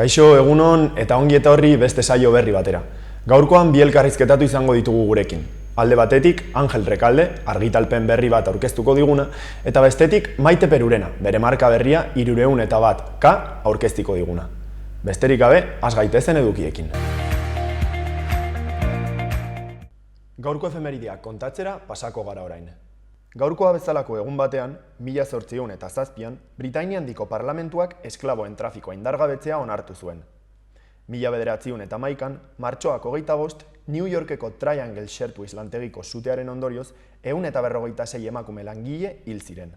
Kaixo, egunon eta ongi etorri beste saio berri batera. Gaurkoan bi elkarrizketatu izango ditugu gurekin. Alde batetik, Angel Rekalde, argitalpen berri bat aurkeztuko diguna, eta bestetik Maite Perurena, bere marka berria 301K aurkeztiko diguna. Besterik gabe, has gaitezen edukiekin. Gaurko efemerideak kontatzera pasako gara orain. Gaurkoa bezalako egun batean, 1807an, Britainia Handiko Parlamentuak esklaboen trafikoa indargabetzea onartu zuen. 1911an, martxoak 25, New Yorkeko Triangle Shirtwaist lantegiko sutearen ondorioz, 156 emakume langile hil ziren.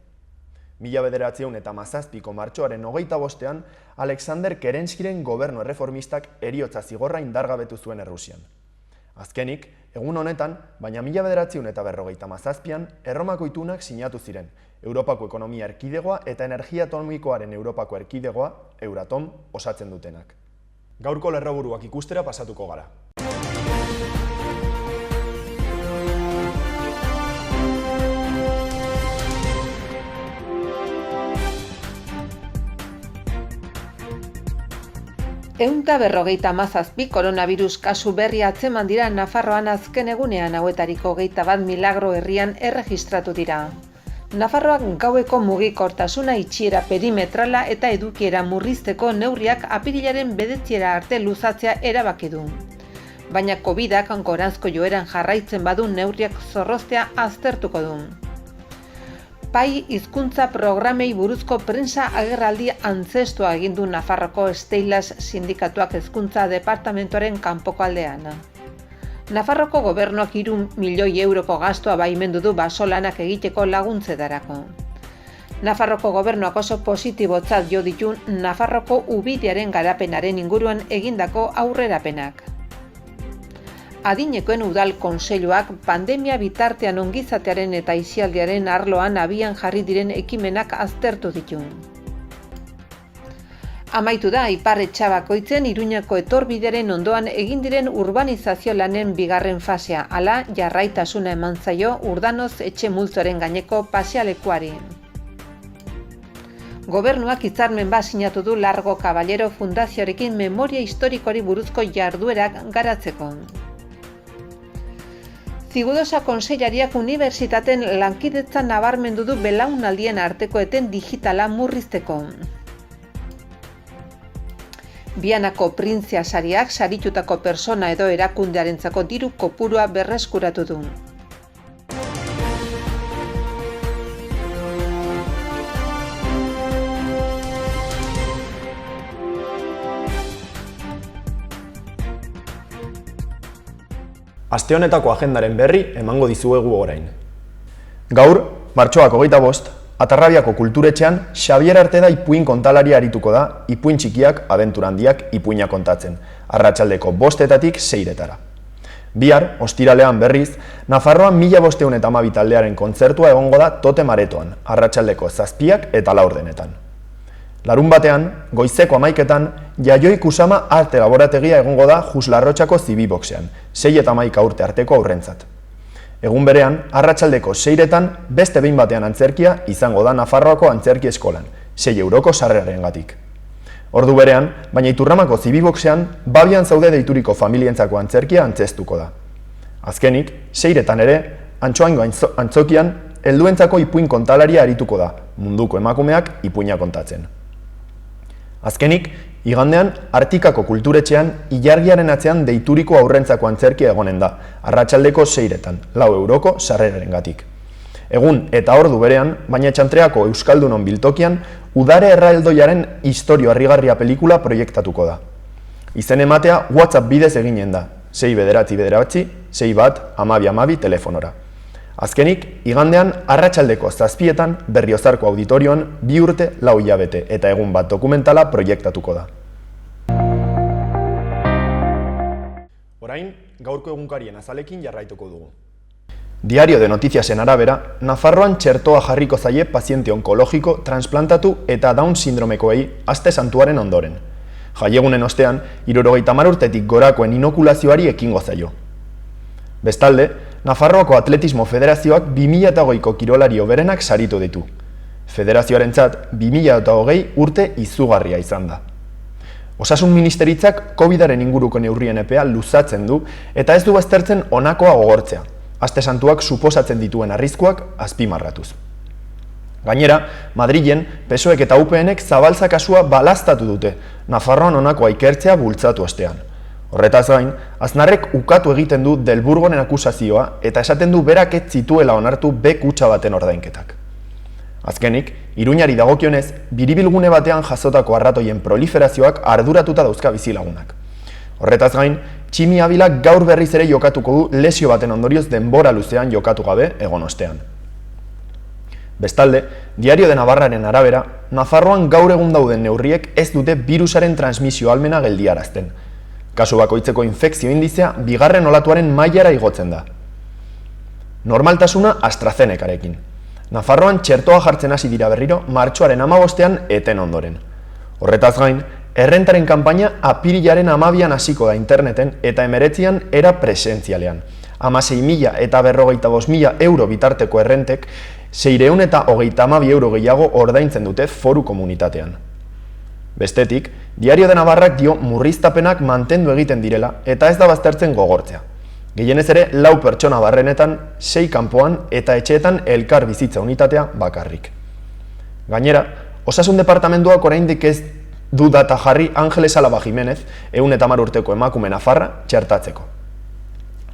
1917ko martxoaren 25ean, Alexander Kerenskiren gobernu erreformistak heriotza zigorra indargabetu zuen Errusian. Azkenik, egun honetan, baina 1957an, Erromako itunak sinatu ziren, Europako Ekonomia Erkidegoa eta Energia Atomikoaren Europako Erkidegoa, Euratom, osatzen dutenak. Gaurko lerroburuak ikustera pasatuko gara. Ehunka 57 koronavirus kasu berri atzeman dira Nafarroan azken egunean, hauetariko 21 milagro herrian erregistratu dira. Nafarroak gaueko mugikortasuna itxiera perimetrala eta edukiera murrizteko neurriak apirilaren 9 arte luzatzea erabaki du. Baina Covidak goranzko joeran jarraitzen badu neurriak zorroztea aztertuko du. Pai hizkuntza programei buruzko prensa agerraldi antzestua egin du Nafarroko Steilas sindikatuak hezkuntza departamentuaren kanpoko aldean. Nafarroko gobernuak 3 milioi euroko gastua baimendu du basolanak egiteko laguntzetarako. Nafarroko gobernuak oso positibotzat jo ditu Nafarroko ubidearen garapenaren inguruan egindako aurrerapenak. Adinekoen udal kontseiluak pandemia bitartean ongizatearen eta aisialdiaren arloan abian jarri diren ekimenak aztertu ditu. Amaitu da Ipar-Etxa bakoitzen Iruñako etorbidearen ondoan egin diren urbanizazio lanen bigarren fasea, hala jarraitasuna eman zaio Urdanoz etxe multzoaren gaineko pasealekuari. Gobernuak hitzarmen bat sinatu du Largo Caballero Fundazioarekin memoria historikoari buruzko jarduerak garatzeko. Zigudosa konseilariak unibertsitateen lankidetza nabarmendu du belaunaldien arteko eten digitala murrizteko. Bianako Printzia sariak saritutako persona edo erakundearentzako diru kopurua berreskuratu du. Aste honetako agendaren berri emango dizuegu orain. Gaur, martxoak 25, Atarrabiako kulturetxean Xabier Arteda ipuin kontalari arituko da, ipuin txikiak, abentura handiak ipuina kontatzen, arratsaldeko 5etatik 6etara. Bihar, ostiralean berriz, Nafarroan 1512 taldearen kontzertua egongo da Totem Aretoan, arratsaldeko 7 eta 4 Larun batean, goizeko 11etan, Jaioi Kusama arte laborategia egongo da Juslarrotxako Zibiboxean, 6 eta 11 urte arteko aurrentzat. Egun berean, arratsaldeko 6etan, beste behin batean antzerkia izango da Nafarroako antzerki eskolan, 6 euroko sarrerarengatik. Ordu berean, baina Iturramako Zibiboxean, Babian zaude deituriko familientzako antzerkia antzestuko da. Azkenik, 6etan ere, Antsoaingo antzokian, helduentzako ipuin kontalaria arituko da, munduko emakumeak ipuina kontatzen. Azkenik, igandean, Artikako kulturetxean, ilargiaren atzean deituriko aurrentzako antzerkia egonen da, arratsaldeko 6etan, 4 euroko sarrerarengatik. Egun eta ordu berean, baina Txantreako Euskaldunon biltokian, Udare erraldoiaren istorio harrigarria pelikula proiektatuko da. Izen ematea WhatsApp bidez eginen da, 6 bederatzi 6 bat 12 telefonora. Azkenik, igandean, arratsaldeko 7etan Berriozarko auditorioan 2 urte 4 hilabete eta egun bat dokumentala proiektatuko da. Orain, gaurko egunkarien azalekin jarraituko dugu. Diario de Noticiasen arabera, Nafarroan txertoa jarriko zaie paziente onkologiko, transplantatu eta Down sindromekoei aste santuaren ondoren. Jaiegunen ostean, 70 urtetik gorakoen inokulazioari ekingo zaio. Bestalde, Nafarroako Atletismo Federazioak 2008ko kirolari hoberenak saritu ditu. Federazioarentzat 2020 urte izugarria izan da. Osasun Ministeritzak COVID-aren inguruko neurrien epea luzatzen du eta ez du baztertzen honakoa gogortzea, aste santuak suposatzen dituen arriskuak azpimarratuz. Gainera, Madrilen, PSOEk eta UPNek zabaltza kasua balaztatu dute, Nafarroan honakoa ikertzea bultzatu ostean. Horretaz gain, Aznarrek ukatu egiten du Delburgonen akusazioa eta esaten du berak ez zituela onartu B kutxa baten ordainketak. Azkenik, Iruñari dagokionez, biribilgune batean jasotako arratoien proliferazioak arduratuta dauzka bizilagunak. Horretaz gain, Tximi Abilak gaur berriz ere jokatuko du lesio baten ondorioz denbora luzean jokatu gabe egon ostean. Bestalde, Diario de Navarraren arabera, Nafarroan gaur egun dauden neurriek ez dute birusaren transmisio ahalmena geldiarazten. Kasu bakoitzeko infekzio indizea bigarren olatuaren mailara igotzen da. Normaltasuna AstraZenecarekin. Nafarroan txertoa jartzen hasi dira berriro martxoaren 15ean eten ondoren. Horretaz gain, errentaren kanpaina apirilaren 12an hasiko da interneten eta 19an era presentzialean. 16.000 eta 45.000 euro bitarteko errentek 632 euro gehiago ordaintzen dute foru komunitatean. Bestetik, Diario de Navarrak dio murriztapenak mantendu egiten direla eta ez da baztertzen gogortzea. Gehienez ere, 4 pertsona barrenetan, 6 kanpoan eta etxeetan elkar bizitza unitatea bakarrik. Gainera, Osasun Departamentuak oraindik ez du data jarri Angeles Alaba Jimenez, 110 urteko emakume nafarra, txertatzeko.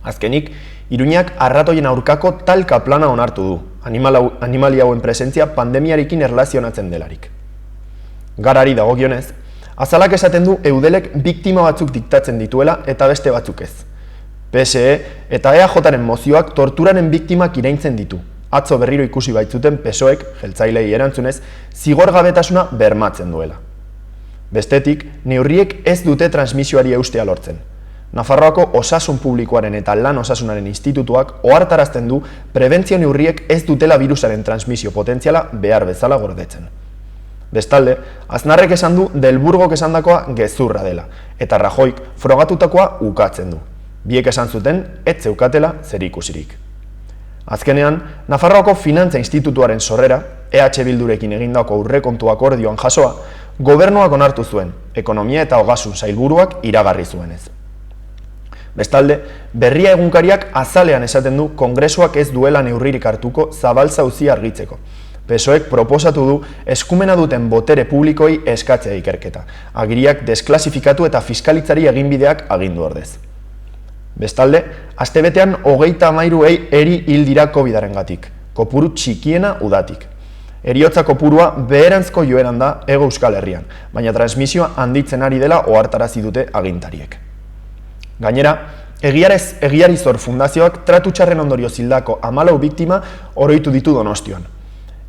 Azkenik, Iruñak arratoien aurkako talka plana onartu du, animali hauen presentzia pandemiarekin erlazionatzen delarik. Garari dagokionez, Azalak esaten du Eudelek biktima batzuk diktatzen dituela eta beste batzuk ez. PSE eta EAJaren mozioak torturaren biktimak iraintzen ditu. Atzo berriro ikusi baitzuten PSOEk, jeltzailei erantzunez, zigorgabetasuna bermatzen duela. Bestetik, neurriek ez dute transmisioari eustea lortzen. Nafarroako Osasun Publikoaren eta Lan Osasunaren Institutuak ohartarazten du prebentzio neurriek ez dutela virusaren transmisio potentziala behar bezala gordetzen. Bestalde, Aznarrek esan du Delburgok esandakoa gezurra dela, eta Rajoyk frogatutakoa ukatzen du. Biek esan zuten, ez zeukatela zerikusirik. Azkenean, Nafarroako Finantza Institutuaren sorrera, EH Bildurekin egindako aurrekontu akordioan jasoa, gobernuak onartu zuen, ekonomia eta ogasun sailburuak iragarri zuenez. Bestalde, Berria egunkariak azalean esaten du Kongresuak ez duela neurririk hartuko zabaltza auzia argitzeko. PSOEk proposatu du eskumena duten botere publikoi eskatzea ikerketa, agiriak desklasifikatu eta fiskalitzari eginbideak agindu ordez. Bestalde, astebetean 33 eri hil dira COVID-arengatik, kopuru txikiena udatik. Heriotza kopurua beheranzko joeran da Hego Euskal Herrian, baina transmisioa handitzen ari dela ohartarazi dute agintariek. Gainera, Egiari Zor Fundazioak tratu txarren ondorioz hildako 14 biktima oroitu ditu Donostian.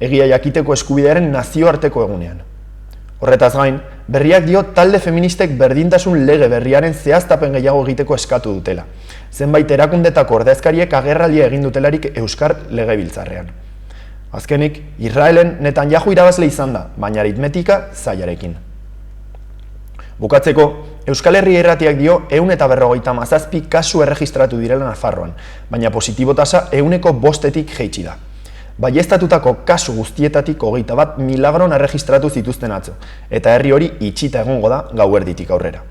Egia jakiteko eskubidearen nazioarteko egunean. Horretaz gain, Berriak dio talde feministek berdintasun lege berriaren zehaztapen gehiago egiteko eskatu dutela. Zenbait erakundetako ordezkariek agerraldia egin dutelarik Euskar Legebiltzarrean. Azkenik, Israelen Netanyahu irabazle izan da, baina aritmetika zailarekin. Bukatzeko, Euskal Herria Irratiak dio 157 kasu erregistratu direla Nafarroan, baina positibo tasa 105-etik jaitsi da. Baieztatutako kasu guztietatik 21 milagron erregistratu zituzten atzo, eta herri hori itxita egongo da gauerditik aurrera.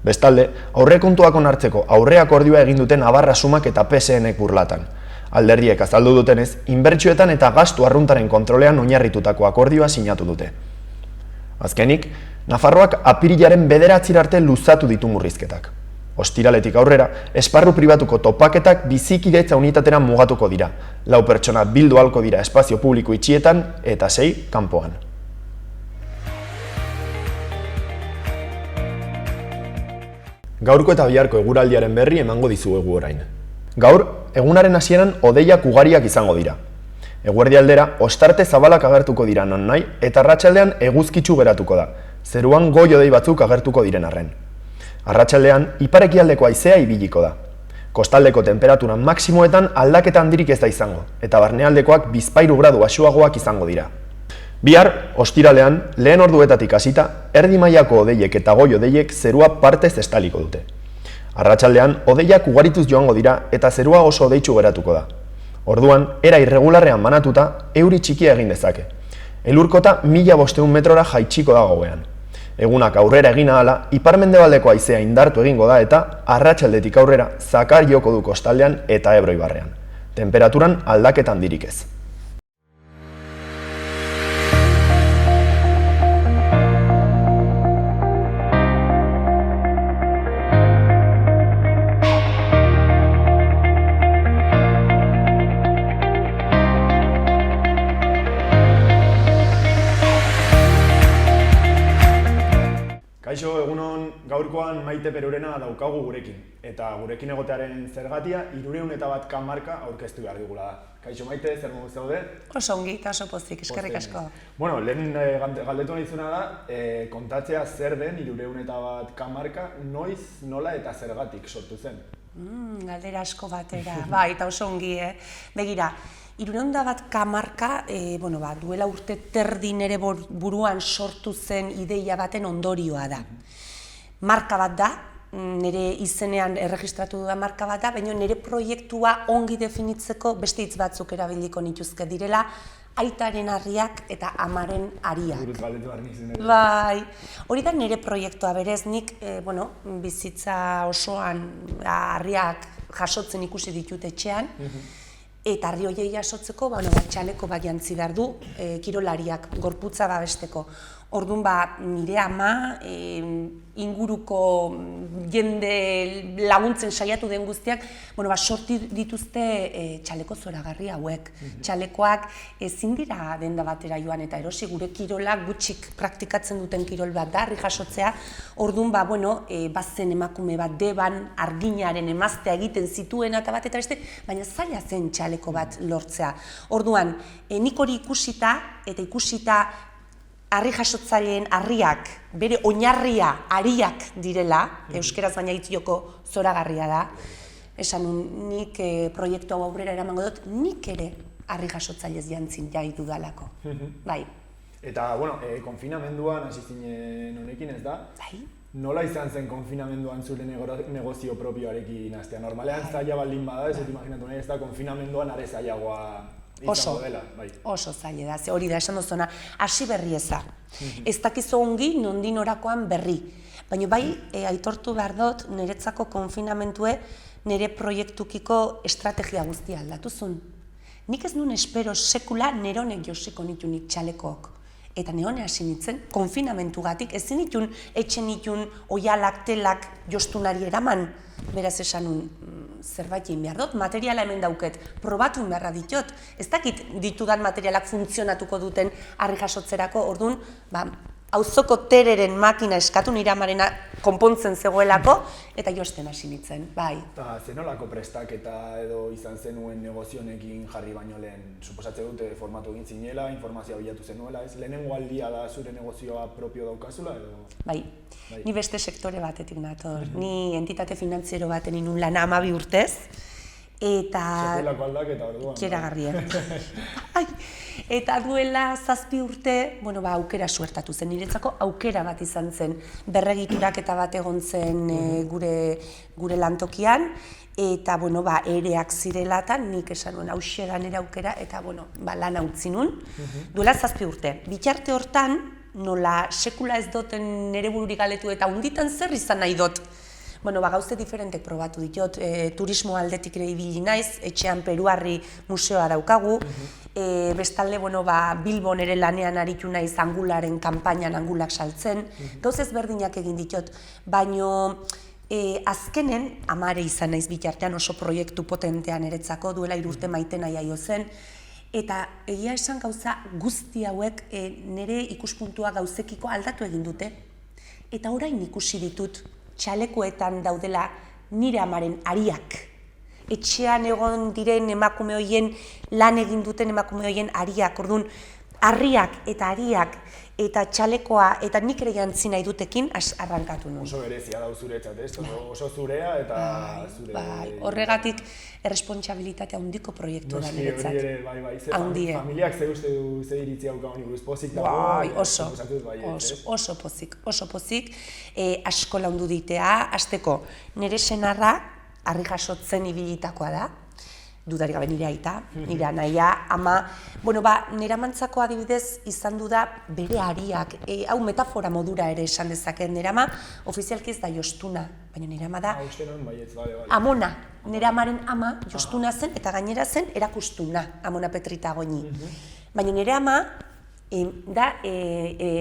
Bestalde, aurrekontuak onartzeko aurre akordioa egin duten Navarra Sumak eta PSNek burlatan. Alderdiek azaldu dutenez, inbertsioetan eta gastu arruntaren kontrolean oinarritutako akordioa sinatu dute. Azkenik, Nafarroak apirilaren 9 arte luzatu ditu murrizketak. Ostiraletik aurrera, esparru pribatuko topaketak bizikidetza unitatera mugatuko dira. 4 pertsona bildu ahalko dira espazio publiko itxietan eta 6 kanpoan. Gaurko eta biharko eguraldiaren berri emango dizuegu orain. Gaur, egunaren hasieran hodeiak ugariak izango dira. Eguerdi aldera, ostarte zabalak agertuko dira non nahi eta arratsaldean eguzkitsu geratuko da. Zeruan goi-hodei batzuk agertuko diren arren. Arratsaldean, ipar-ekialdeko haizea ibiliko da. Kostaldeko temperatura maximoetan aldaketa handirik ez da izango, eta barnealdekoak 2 gradu baxuagoak izango dira. Bihar, ostiralean, lehen orduetatik hasita, erdi mailako hodeiek eta goi-hodeiek zerua partez estaliko dute. Arratsaldean, hodeiak ugarituz joango dira eta zerua oso hodeitsu geratuko da. Orduan, era irregularrean banatuta, euri txikia egin dezake. Elurkota 1500 metrora jaitsiko da gauean. Egunak aurrera egin ahala, ipar-mendebaldeko haizea indartu egingo da eta arratsaldetik aurrera zakar joko du kostaldean eta Ebro ibarrean. Temperaturan aldaketan handirik ez. Kaixo, egunon gaurkoan Maite Perurena daukagu gurekin. Eta gurekin egotearen zergatia 301 marka aurkeztu behar digula da. Kaixo Maite, zer moduz zaude? Oso ongi eta oso pozik, eskerrik asko. Bueno, lehen galdetu nahizuna da, kontatzea zer den 301 marka, noiz, nola eta zergatik sortu zen? Galdera asko batera, bai, eta oso ongi, Begira, 301 marka, duela urte terdi nere buruan sortu zen ideia baten ondorioa da. Marka bat da, nire izenean erregistratu dudan marka bat da, baina nire proiektua ongi definitzeko beste hitz batzuk erabiliko nituzke direla, aitaren harriak eta amaren hariak. Buruz galdetu behar nizun. Bai, hori da nire proiektua berez, nik bizitza osoan harriak jasotzen ikusi ditut etxean, eta harri horiei jasotzeko txaleko bat jantzi behar du kirolariak gorputza babesteko. Orduan nire ama, inguruko jende laguntzen saiatu den guztiak, sorti dituzte txaleko zoragarri hauek. Txalekoak ezin dira denda batera joan eta erosi gure kirolak gutxik praktikatzen duten kirol bat da, harri jasotzea. Orduan bazen emakume bat deban arginaren emaztea egiten zituen eta bat eta beste, baina zaila zen txaleko bat lortzea. Orduan, nik hori ikusita eta ikusita harri jasotzaileen harriak, bere oinarria hariak direla, euskeraz baina itzioko zoragarria da, esan nik proiektu hau aurrera eramango dut, nik ere harri jasotzailez jantzin jai dudalako. Bai. Eta, konfinamenduan hasi zinen honekin ez da? Bai. Nola izan zen konfinamenduan zure negozio propioarekin hastea? Normalean zaila baldin bada, ez dut imaginatu nahi ez da, konfinamenduan are zailagoa izango dela, bai. Oso zaila da, hori da esan duzuna, hasi berri eza. Ez dakizu ongi nondin orakoan berri. Baina bai, aitortu behar dut, niretzako konfinamentue nire proiektukiko estrategia guztia aldatuzun. Nik ez nun espero sekula neronek josiko nitunik txalekook. Eta neone hasi nintzen, konfinamentugatik, ezin nitun, etxen nitun, oialak, telak, jostunari eraman. Beraz esan nun, zerbait egin behar dut, materiala hemen dauket, probatu beharra ditut. Ez dakit ditudan materialak funtzionatuko duten harri jasotzerako, orduan, auzoko tereren makina eskatu nire amarena konpontzen zegoelako, eta josten hasi nintzen, bai. Eta zenolako prestaketa edo izan zenuen negozionekin jarri baino lehen? Suposatze dute formatu egin zinela, informazioa bilatu zenuela, ez? Lehenengo aldia da zure negozioa propio daukazula edo? Bai, ni beste sektore batetik nator, ni entitate finantziero baten inun lan 12 urtez, eta... Sekulako aldaketa orduan. Keragarria. Eta duela 7 urte, aukera suertatu zen, niretzako aukera bat izan zen, berregiturak eta bat egon zen gure lantokian, eta ereak zirelatan, nik esan nuen hauxe da nire aukera, eta lan utzi nun. Duela 7 urte. Bitarte hortan, nola sekula ez duten nire bururik galetu eta hunditan zer izan nahi dut. Gauze diferentek probatu ditut, turismo aldetik ere ibili naiz, etxean Peruarri museoa daukagu, bestalde Bilbon ere lanean aritu naiz angularen kanpainan angulak saltzen, gauze ezberdinak egin ditut, baino azkenen, amare izan naiz bitartean oso proiektu potentean eretzako, duela 3 urte Maite nahi aio zen, eta egia esan gauza guzti hauek nire ikuspuntua gauzekiko aldatu egin dute, eta orain ikusi ditut, txalekoetan daudela nire amaren hariak. Etxean egon diren emakume horien, lan egin duten emakume horien hariak, orduan, harriak eta hariak eta txalekoa eta nik ere jantzi nahi dutekin arrankatu nuen. Oso berezia dau zuretzat, ez? Oso zurea eta zure... Horregatik errespontsabilitatea handiko proiektu da niretzat. Noski, hori ere, familiak ze uste du ze iritzi hauka honi buruz pozik dago? Oso pozik. Asko laundu ditea, hasteko nire senarra harri jasotzen ibilitakoa da. dudarik gabe nire aita, nire anaia, ama, bueno, nire amantzako adibidez izan du da bere ariak, hau metafora modura ere esan dezaket, nire ama ofizialki ez da Jostuna, baina nire ama da Amona, nire amaren ama Jostuna zen eta gainera zen erakustuna, Amona Petrita Goñi. Baina nire ama da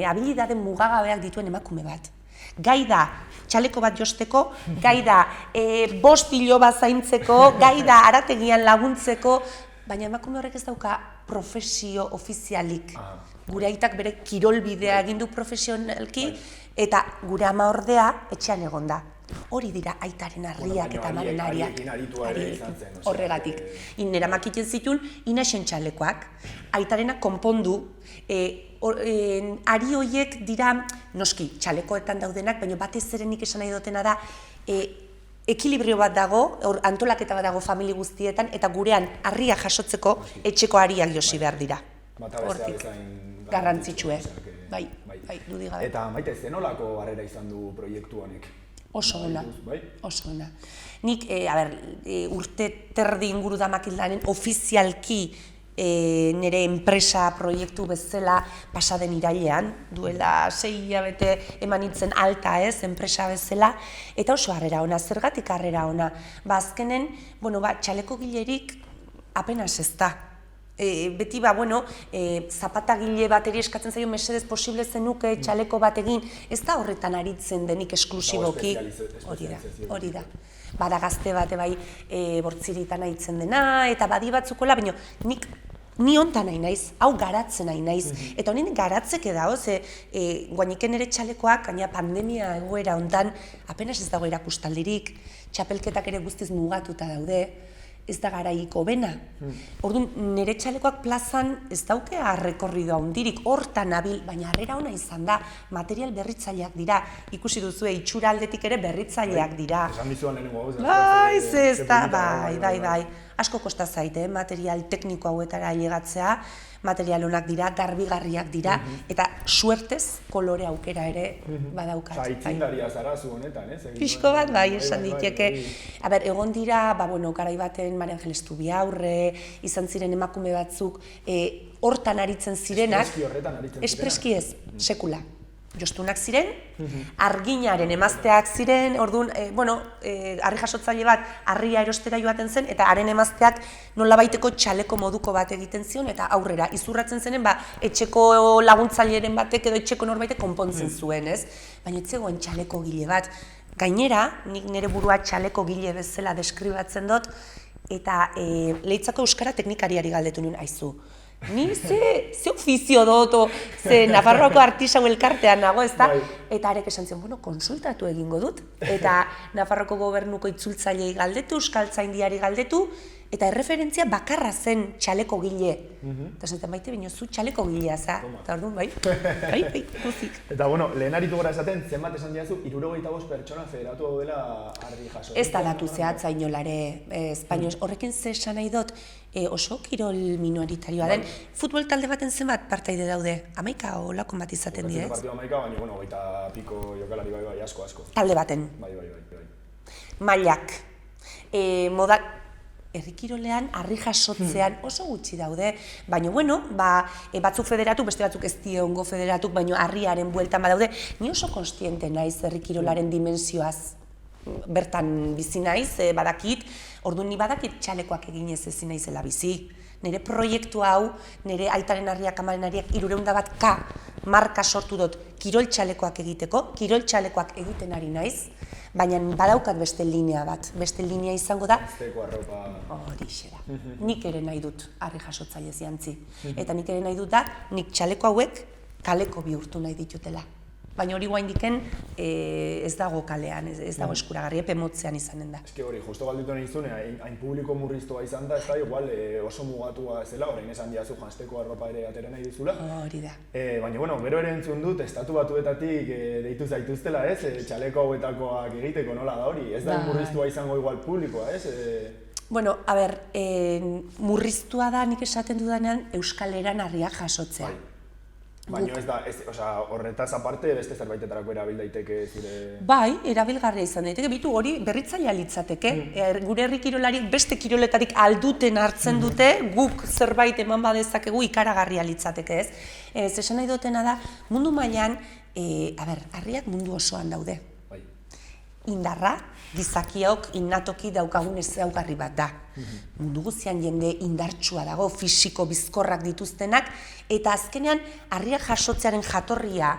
habilidade mugagabeak dituen emakume bat. Gai da txaleko bat josteko, gai da 5 iloba zaintzeko, gai da harategian laguntzeko, baina emakume horrek ez dauka profesio ofizialik. Gure aitak bere kirolbidea egin du profesionalki eta gure ama ordea etxean egon da. Hori dira aitaren harriak eta amaren hariak. Horregatik. Nera makiten zituen inaxen txalekoak, aitarena konpondu, ari horiek dira, noski, txalekoetan daudenak, baina batez ere nik esan nahi dutena da, ekilibrio bat dago, antolaketa bat dago familia guztietan, eta gurean harria jasotzeko etxeko hariak josi behar dira. Hortik, garrantzitsue. Bai, dudik gabe. Eta Maite, zenolako harrera izan du proiektu honek? Oso ona, oso ona. Nik, urte terdi inguru da makildanen, ofizialki nire enpresa proiektu bezala pasaden irailean, duela 6 hilabete eman nintzen alta enpresa bezala, eta oso harrera ona, zergatik harrera ona. Azkenen, txaleko gilerik apenas ez da. Beti zapatagile bateri eskatzen zaio mesedez posible zenuke txaleko bat egin, ez da horretan aritzen denik esklusiboki. Hori da. Bada gazte bate bai bortziritan aitzen dena, eta badi batzukola, baina ni hontan nahi naiz, hau garatzen nahi naiz. Eta honen garatzeke dago, guainiken ere txalekoak, gaina pandemia egoera hontan, apenas ez dago erakustaldirik, txapelketak ere guztiz mugatuta daude, ez da garaiko bena. Orduan, nire txalekoak plazan ez dauke rekorridoa hundirik, hortan nabil, baina harrera ona izan da, material berritzaileak dira, ikusi duzu itxura aldetik ere berritzaileak dira. Esan bizuan lehenengo hau, bai, asko kosta zaite, material tekniko hauetara ailegatzea, material onak dira, garbigarriak dira, eta suertez kolore aukera ere badaukat. Aitzindaria zara zu honetan, ez? Pixko bat, bai, esan diteke. Egon dira, garai baten Maria Angeles Tubiaurre, izan ziren emakume batzuk, hortan aritzen zirenak. Espreski horretan aritzen zirenak? Espreski ez, sekula. Jostunak ziren, arginaren emazteak ziren, orduan, harri jasotzaile bat harria erostera joaten zen, eta haren emazteak nolabaiteko txaleko moduko bat egiten zion, eta aurrera, izurratzen zenen, etxeko laguntzaileren batek edo etxeko norbaitek konpontzen zuen, ez? Baina ez zegoen txaleko gile bat. Gainera, nik nire burua txaleko gile bezala deskribatzen dut, eta Leitzako euskara teknikariari galdetu nuen, aizu. Ni ze ofizio dut, ze Nafarroako artisau elkartean nago, ez da? Eta arek esan zion, konsultatu egingo dut. Eta Nafarroako gobernuko itzultzailei galdetu, euskaltzaindiari galdetu, eta erreferentzia bakarra zen txaleko gile. Eta zaten baite, baina zu txaleko gilea za. Eta orduan, bai, guzik. Eta, lehen aritu gora esaten, zenbat esan diazu, 75 pertsona federatu daudela harri jaso. Ez da datu zehatza inolare, espainoz. Horrekin ze esan nahi dut, oso kirol minoritarioa den. Futbol talde baten zenbat partaide daude? 11 olako bat izaten dira, ez? Partido 11, baina, baita piko jokalari bai, asko. Talde baten. Bai. Mailak. Herrikirolean, harri jasotzean oso gutxi daude, baina, batzuk federatu, beste batzuk ez diongo federatuk, baina harriaren bueltan badaude, ni oso konstiente naiz herrikirolaren dimensioaz. Bertan bizi naiz, badakit, orduan ni badakit txalekoak eginez ezin naizela bizi. Nire proiektu hau, nire aitaren harriak, amaren harriak, 300K marka sortu dut kirol txalekoak egiteko, kirol txalekoak egiten ari naiz, baina badaukat beste linea bat. Beste linea izango da... Azteko arropa... Horixe da. Nik ere nahi dut harri jasotzaile jantzi. Eta nik ere nahi dut da, nik txaleko hauek kaleko bihurtu nahi ditutela. Baina hori guaindiken ez dago kalean, ez dago eskuragarri, epe motzean izanen da. Eske hori, justo galditu nahi zuen, hain publiko murriztua izan da, ez da, igual oso mugatua zela, orain esan diazu janzteko arropa ere atera nahi dizula. Hori da. Baina, gero ere entzun dut, estatu batuetatik deitu zaituztela, ez? Txaleko hauetakoak egiteko nola da hori, ez da murriztua izango igual publikoa, ez? Murriztua da nik esaten dudanean Euskal Eran harriak jasotzea. Baina ez da, horretaz aparte beste zerbaitetarako erabil daiteke zure... Bai, erabilgarria izan daiteke, bitu hori berritzailea litzateke. Gure herri kirolariek beste kiroletarik alduten hartzen dute, guk zerbait eman badezakegu ikaragarria litzateke, ez? Esan nahi dutena da, mundu mailan, harriak mundu osoan daude. Bai. Indarra, gizakiok innatoki daukagun ezaugarri bat da. Mundu guztian jende indartsua dago, fisiko bizkorrak dituztenak, eta azkenean harriak jasotzearen jatorria,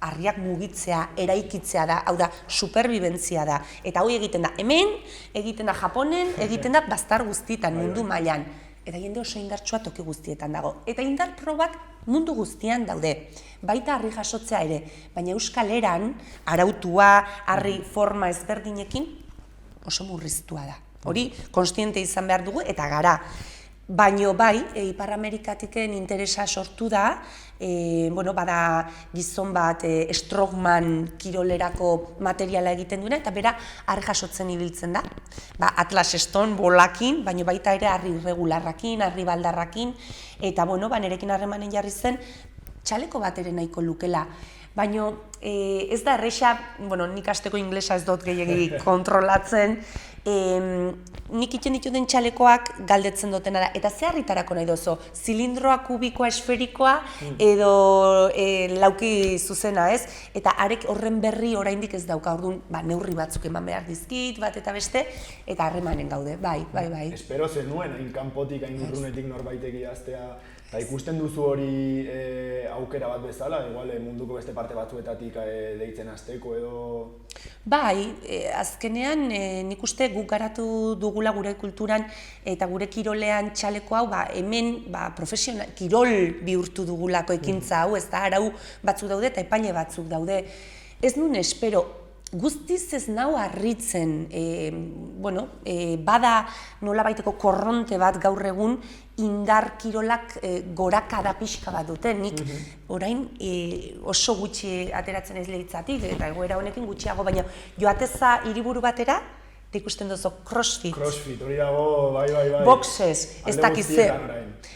harriak mugitzea, eraikitzea da, hau da, superbibentzia da. Eta hori egiten da hemen, egiten da Japonen, egiten da bazter guztietan mundu mailan. Eta jende oso indartsua toki guztietan dago. Eta indar probak mundu guztian daude. Baita harri jasotzea ere, baina Euskal Eran, arautua, harri forma ezberdinekin, oso murriztua da. Hori, kontziente izan behar dugu, eta gara. Baina bai, Ipar Amerikatiken interesa sortu da, bada gizon bat strongman kirolerako materiala egiten duena, eta bera harri jasotzen ibiltzen da. Atlas Stone, bolakin, baina baita ere harri irregularrakin, harri baldarrakin, eta nerekin harremanen jarri zen, txaleko bat ere nahiko lukela. Baina ez da erresa, nik hasteko inglesa ez dut gehiegi kontrolatzen, nik iten dituden txalekoak galdetzen dutena da. Eta ze harritarako nahi dozo? Zilindroa, kubikoa, esferikoa edo lauki zuzena, ez? Eta arek horren berri oraindik ez dauka, orduan neurri batzuk eman behar dizkit, bat eta beste, eta harremanen gaude, bai. Espero zenuen, hain kanpotik, hain urrunetik norbaitek idaztea, eta ikusten duzu hori aukera bat bezala, igual munduko beste parte batzuetatik deitzen hasteko edo... Bai, azkenean nik uste guk garatu dugula gure kulturan eta gure kirolean txaleko hau, hemen profesional, kirol bihurtu dugulako ekintza hau, ez da, arau batzuk daude eta epaile batzuk daude. Ez nuen espero, guztiz ez nau harritzen, bada nolabaiteko korronte bat gaur egun indar kirolak gorakada pixka bat dute. Nik orain oso gutxi ateratzen ez lehitzatik, eta egoera honekin gutxiago, baina joateza hiriburu batera, eta ikusten duzu crossfit. Crossfit, hori dago, bai. Boxes, ez dakize.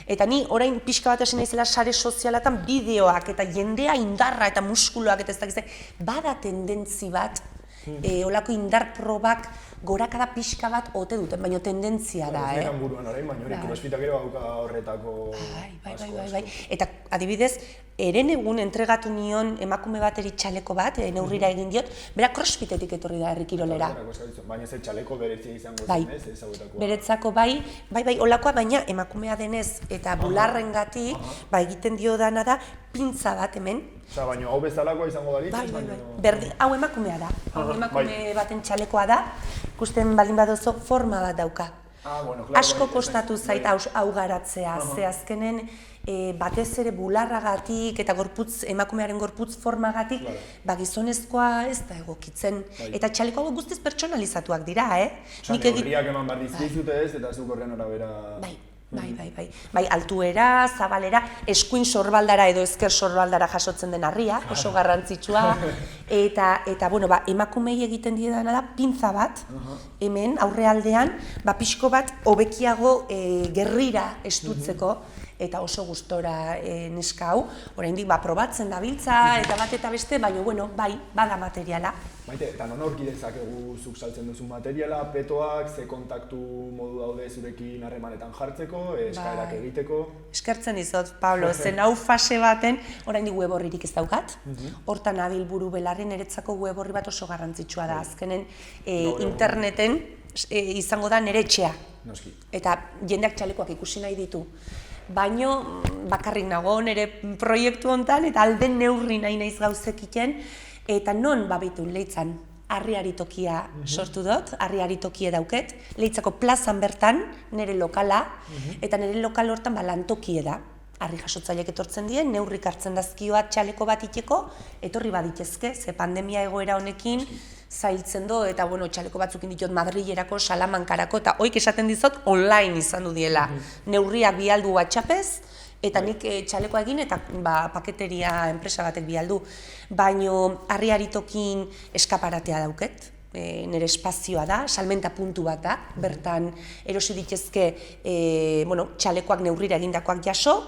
Eta ni orain pixka bat esan naizela sare sozialatan bideoak eta jendea indarra eta muskuloak eta ez dakize, bada tendentzi bat, olako indar probak gorakada pixka bat ote duten, baina tendentzia da, Ez nekan buruan orain, baina hori crossfitak ere bauka horretako... Bai. Eta adibidez, eren egun entregatu nion emakume bateri txaleko bat, neurrira egin diot, bera crossfitetik etorri da herri kirolera. Baina ez txaleko beretzia izango zen, ez? Ezaguetakoa. Beretzako bai, olakoa, baina emakumea denez eta bularrengatik, egiten dio dana da, pintza bat hemen. Baina hau bezalakoa izango da Bai. Hau emakumea da, emakume baten txalekoa da, ikusten baldin badozo forma bat dauka. Asko kostatu zait hau garatzea, ze azkenen batez ere bularragatik eta emakumearen gorputz formagatik, gizonezkoa ez da egokitzen. Eta txaleko hau guztiz pertsonalizatuak dira, Neurriak eman behar dizkizute ez, eta zuk horren arabera... Bai, altuera, zabalera, eskuin sorbaldara edo ezker sorbaldara jasotzen den harria, oso garrantzitsua. Eta emakumei egiten diedana da, pintza bat, hemen, aurrealdean, pixko bat hobekiago gerrira estutzeko, eta oso gustora neska hau, oraindik probatzen dabiltza eta bat eta beste, baina bai, bada materiala. Maite, eta non aurki dezakegu zuk saltzen duzu materiala, petoak, ze kontaktu modu daude zurekin harremanetan jartzeko, eskaerak egiteko? Eskertzen dizut, Pablo, zen hau fase baten, oraindik web horririk ez daukat. Hortan abil buru belarri niretzako web horri bat oso garrantzitsua da, azkenen interneten izango da nire etxea. Eta jendeak txalekoak ikusi nahi ditu. Baino bakarrik nago nire proiektu honetan eta alden neurri nahi naiz gauzek iten, eta non babitu Leitzan harriari tokia sortu dut, harriari tokia dauket, Leitzako plazan bertan nire lokala, eta nire lokal hortan lantokie da. Harri jasotzaileak etortzen dien, neurrik hartzen dazkioa txaleko bat iteko, etorri baditezke, ze pandemia egoera honekin zailtzen do, eta txaleko batzukin ditut Madrilerako, Salamankarako, eta hoik esaten dizot online izan du diela. Neurriak bialdu WhatsAppez, eta nik txalekoa egin eta paketeria enpresa batek bialdu. Baino harriari tokin eskaparatea dauket, nire espazioa da, salmenta puntu bat da, bertan erosi ditezke txalekoak neurrira egindakoak jaso,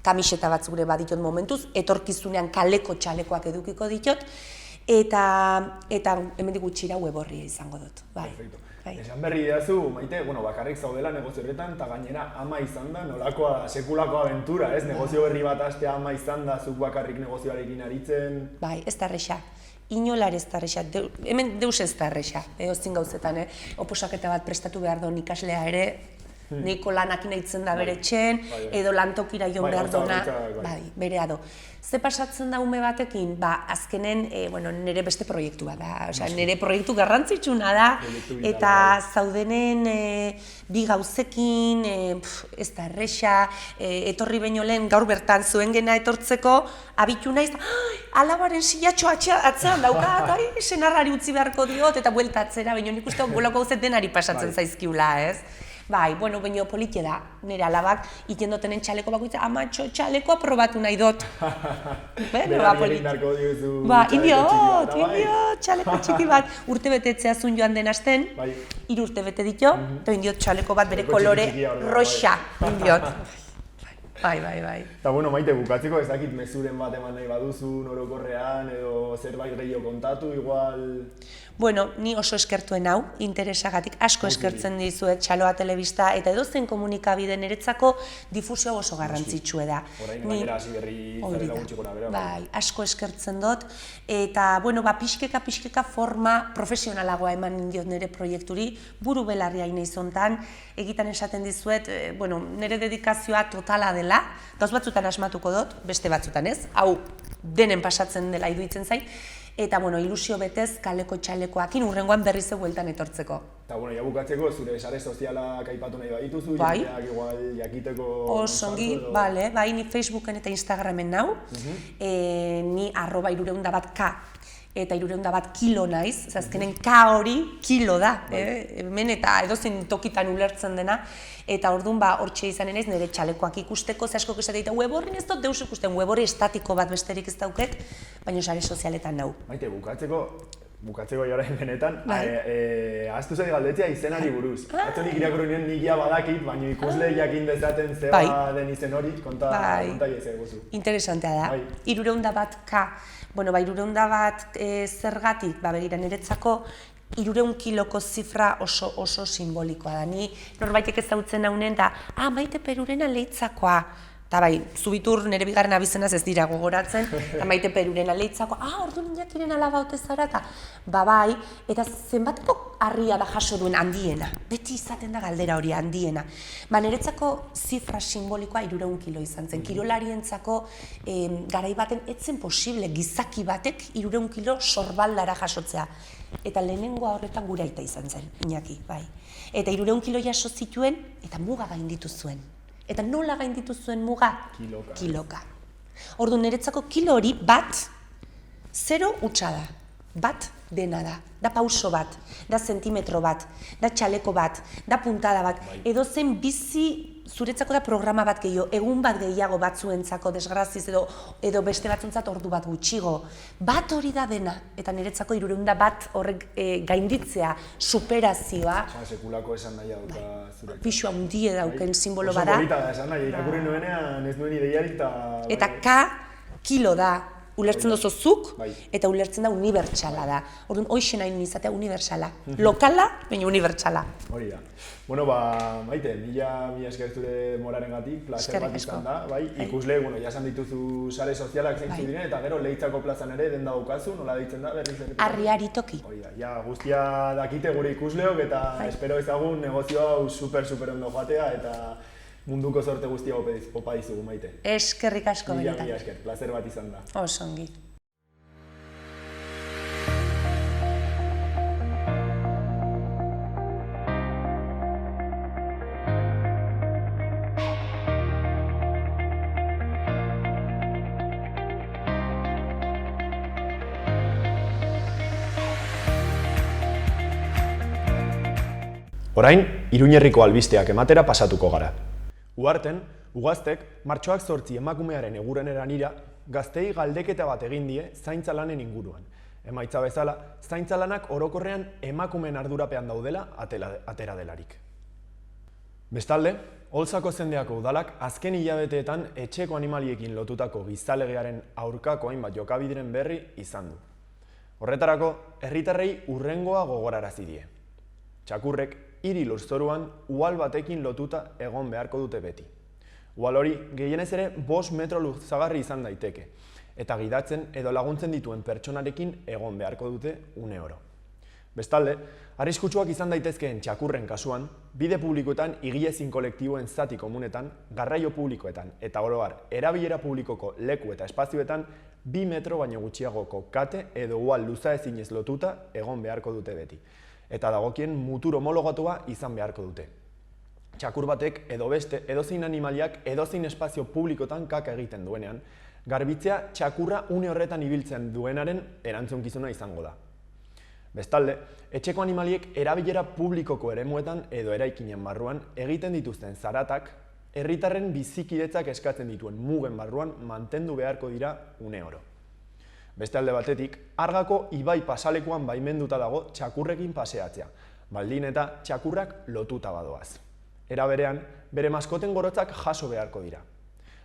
kamiseta batzuk ere baditot momentuz, etorkizunean kaleko txalekoak edukiko ditot, eta hemendik gutxira web orria izango dut. Perfecto. Esan berri didazu, Maite, bakarrik zaudela negozio horretan, eta gainera ama izan da, nolakoa sekulako abentura, ez? Negozio berri bat hastea ama izan da, zuk bakarrik negozioarekin aritzen. Bai, ez da erresa. Inolar ez da erresa, hemen deus ez da erresa, ozin gauzetan, oposaketa bat prestatu behar duen ikaslea ere, nahiko lanak nahitzen da bere etxen, edo lantokira joan behar duna, berea do. Ze pasatzen da ume batekin? Azkenen, nire beste proiektu bat da, nire proiektu garrantzitsuna da, eta zaudenen bi gauzekin, ez da erresa, etorri baino lehen gaur bertan zuen gena etortzeko, abitu naiz, alabaren silatxo atzean daukat, senarrari utzi beharko diot, eta buelta atzera, baina nik uste golako gauzet denari pasatzen zaizkiula, ez? Bai, baina politia da, nire alabak iten dutenen txaleko bakoitza, amatxo, txalekoa probatu nahi dut. Berari egin darko diozu indiot, txaleko txiki bat, urte betetzea zun joan den asten, 3 urte bete ditu, eta indiot txaleko bat bere kolore roxa, indiot. Bai. Eta Maite, bukatzeko ez dakit mezuren bat eman nahi baduzun, orokorrean, edo zerbait gehiago kontatu, igual... Ni oso eskertuen hau, interesagatik, asko eskertzen dizuet Txaloa Telebista, eta edozen komunikabide niretzako difusio oso garrantzitsue da. Orain gainera hasi berri zarela gutxiko nabera. Bai, asko eskertzen dut, eta, pixkeka forma profesionalagoa eman diot nire proiekturi, buru belarria inaizontan, egitan esaten dizuet, nire dedikazioa totala dela, gauz batzutan asmatuko dut, beste batzutan ez, hau denen pasatzen dela iruditzen zait, eta ilusio betez kaleko txalekoakin urrengoan berriz bueltan etortzeko. Eta ja bukatzeko, zure sare sozialak aipatu nahi badituzu, jendeak igual jakiteko... Osongi, bai, ni Facebooken eta Instagramen nau, ni @301k eta 301 kilo naiz, azkenen K hori kilo da, hemen eta edozein tokitan ulertzen dena, eta orduan hortxe izanen naiz nire txalekoak ikusteko, ze asko esate ditu, web horren ez dut deus ikusten, web hori estatiko bat besterik ez dauket, baina sare sozialetan nau. Maite, bukatzeko jora benetan, ahaztu zait galdetzea izenari buruz. Atzo nik irakurri nien nik ja badakit, baina ikusle jakin dezaten zeba den izen hori, konta iezea gozu. Interesantea da, 301k. 301 zergatik, begira, niretzako 300 kiloko zifra oso simbolikoa da. Ni norbaitek ezagutzen haunen da, Maite Perurena Leitzakoa. Eta bai, Zubitur nire bigarren abizenaz ez dira gogoratzen, eta Maite Perurena Leitzakoa, orduan Iñakiren alaba ote zara, eta bai, eta zenbateko harria da jaso duen handiena, beti izaten da galdera hori handiena. Niretzako zifra simbolikoa 300 kilo izan zen, kirolarientzako garai baten etzen posible gizaki batek 300 kilo sorbaldara jasotzea. Eta lehenengoa horretan gure aita izan zen, Iñaki, bai. Eta 300 kilo jaso zituen, eta muga gainditu zuen. Eta nola gainditu zuen muga? Kiloka. Orduan niretzako kilo hori bat, 0 hutsa da. Bat dena da pauso bat, da zentimetro bat, da txaleko bat, da puntada bat, edo zen bizi zuretzako da programa bat gehiago, egun bat gehiago batzuentzako desgraziz edo beste batzuntzat ordu bat gutxigo. Bat hori da dena, eta niretzako 300 bat horrek gainditzea, superazioa. Sekulako esan nahi dauka zuretzako. Pixua hundie dauken simbolo bada. Oso polita da esan nahi, irakurri nuenean ez nuen ideiarik eta... Eta K kilo da. Ulertzen dozu zuk, eta ulertzen da unibertsala da. Orduan, hoxe nahi izatea unibertsala. Lokala, baina unibertsala. Hori da. Maite, mila esker zure morarengatik, plazer bat izan da, bai? Ikusle, jasan dituzu sare sozialak zeintzu diren, eta gero Leitzako plazan ere den daukazu, nola deitzen da, berriz errepitzen? Arriari toki. Hori da, guztia dakite gure ikusleok, eta espero ezagun negozio hau super ondo joatea, eta munduko zorte guztia opa dizugu, Maite. Eskerrik asko benetan. Mila esker, plazer bat izan da. Osongi. Orain, Iruñerriko albisteak ematera pasatuko gara. Uharten, Ugaztek, martxoak 8 emakumearen egureneran ira, gazteei galdeketa bat egin die zaintza lanen inguruan. Emaitza bezala, zaintza lanak orokorrean emakumeen ardurapean daudela atera delarik. Bestalde, Oltzako zendeako udalak azken hilabeteetan etxeko animaliekin lotutako gizalegearen aurkako hainbat jokabideren berri izan du. Horretarako, herritarrei hurrengoa gogorarazi die. Txakurrek hiri lurzoruan uhal batekin lotuta egon beharko dute beti. Uhal hori gehienez ere 5 metro luzagarri izan daiteke, eta gidatzen edo laguntzen dituen pertsonarekin egon beharko dute une oro. Bestalde, arriskutsuak izan daitezkeen txakurren kasuan, bide publikoetan igiezin kolektiboen zati komunetan, garraio publikoetan eta oro har erabilera publikoko leku eta espazioetan 2 metro baino gutxiagoko kate edo uhal luzaezinez lotuta egon beharko dute beti, eta dagokien mutur homologatua izan beharko dute. Txakur batek edo beste edozein animaliak edozein espazio publikotan kaka egiten duenean, garbitzea txakurra une horretan ibiltzen duenaren erantzunkizuna izango da. Bestalde, etxeko animaliek erabilera publikoko eremuetan edo eraikinen barruan egiten dituzten zaratak, herritarren bizikidetzak eskatzen dituen mugen barruan mantendu beharko dira une oro. Beste alde batetik, Argako ibai pasalekuan baimenduta dago txakurrekin paseatzea, baldin eta txakurrak lotuta badoaz. Era berean, bere maskoten gorotzak jaso beharko dira.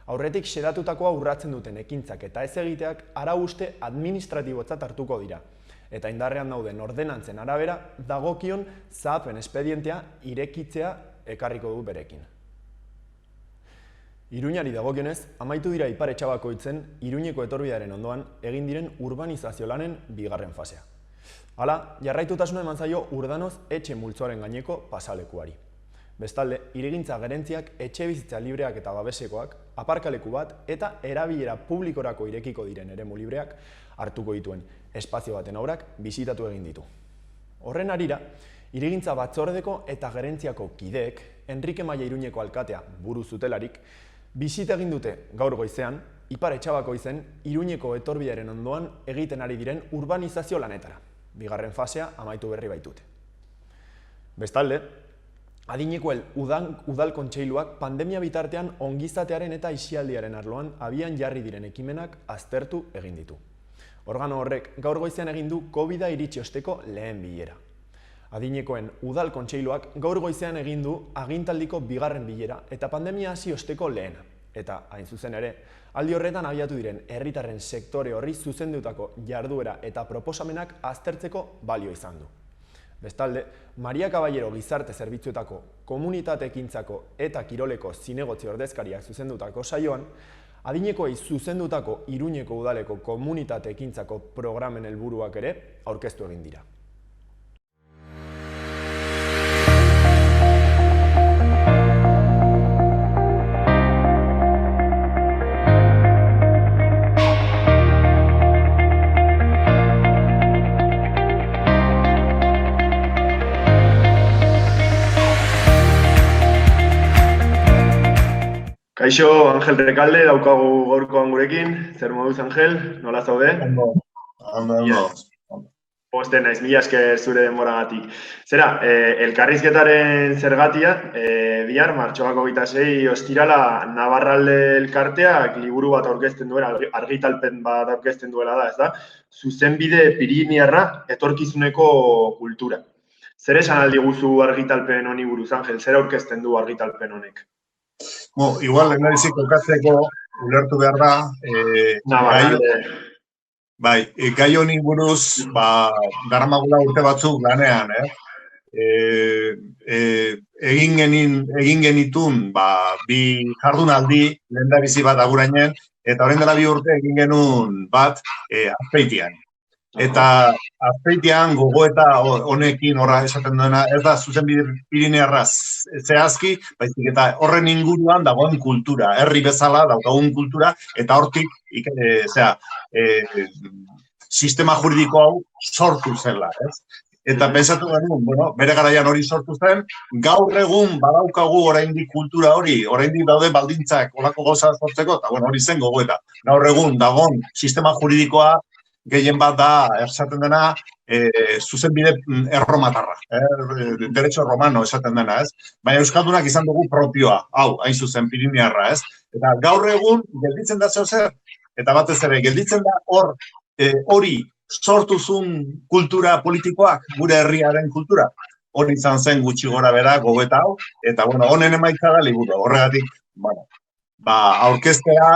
Aurretik xedatutakoa urratzen duten ekintzak eta ez egiteak arau uste administratibotzat hartuko dira, eta indarrean dauden ordenantzen arabera dagokion zahapen espedientea irekitzea ekarriko du berekin. Iruñari dagokionez, amaitu dira Ipar Etxabakoitzen Iruñeko etorbidearen ondoan egin diren urbanizazio lanen 2. fasea. Hala, jarraitutasuna eman zaio Urdanoz etxe multzoaren gaineko pasalekuari. Bestalde, hirigintza gerentziak etxebizitza libreak eta babesekoak, aparkaleku bat eta erabilera publikorako irekiko diren eremu libreak hartuko dituen espazio baten obrak bisitatu egin ditu. Horren harira, hirigintza batzordeko eta gerentziako kideek, Enrique Maia Iruñeko alkatea buru zutelarik, bisita egin dute gaur goizean, Ipar Etxabakoitzen Iruñeko etorbidearen ondoan egiten ari diren urbanizazio lanetara. 2. fasea amaitu berri baitute. Bestalde, adinekoen udal kontseiluak pandemia bitartean ongizatearen eta aisialdiaren arloan abian jarri diren ekimenak aztertu egin ditu. Organo horrek gaur goizean egin du COVID-a iritsi osteko lehen bilera. Adinekoen udal kontseiluak gaur goizean egin du agintaldiko 2. bilera eta pandemia hasi osteko lehena. Eta, hain zuzen ere, aldi horretan abiatu diren herritarren sektore horri zuzendutako jarduera eta proposamenak aztertzeko balio izan du. Bestalde, Maria Caballero gizarte zerbitzuetako, komunitateekintzako eta kiroleko zinegotzi ordezkariak zuzendutako saioan, adinekoei zuzendutako Iruñeko udaleko komunitateekintzako programen helburuak ere aurkeztu egin dira. Kaixo, Angel Rekalde, daukagu gaurkoan gurekin. Zer moduz, Angel? Nola zaude? Ondo. Posten naiz, mila esker zure denboragatik. Zera, elkarrizketaren zergatia, bihar, martxoak 26 ostirala, Navarralde elkarteak liburu bat aurkezten duela, argitalpen bat aurkezten duela da, ez da? Zuzenbide Piriniarra etorkizuneko kultura. Zer esan aldi guzu argitalpen honi buruz, Angel? Zer aurkezten du argitalpen honek? Igual, lehendabizik kokatzeko ulertu behar da, gai honi buruz, daramagula urte batzuk lanean, egin genitun, bi jardunaldi, lehendabizi bat agurainen, eta horren dela 2 urte egin genuen bat Azpeitian. Eta Azpeitian gogoeta honekin horra esaten duena, ez da zuzenbide Pirinearra zehazki, baizik eta horren inguruan dagoen kultura, herri bezala daukagun kultura, eta hortik sistema juridiko hau sortu zela, ez? Eta pensatu genuen, bere garaian hori sortu zen, gaur egun badaukagu oraindik kultura hori, oraindik daude baldintzak olako gauza sortzeko, eta hori zen gogoeta. Gaur egun dagoen sistema juridikoa gehien bat da, esaten dena, zuzenbide erromatarra, derecho romano esaten dena, ez? Baina euskaldunak izan dugu propioa, hau, hain zuzen, Pirinearra, ez? Eta gaur egun, gelditzen da zer, eta batez ere, gelditzen da hori sortu zuen kultura politikoak, gure herriaren kultura. hori izan zen gutxi gora bera gogoeta hau, eta bueno, honen emaitza da liburu. Horregatik, bueno, aurkeztea,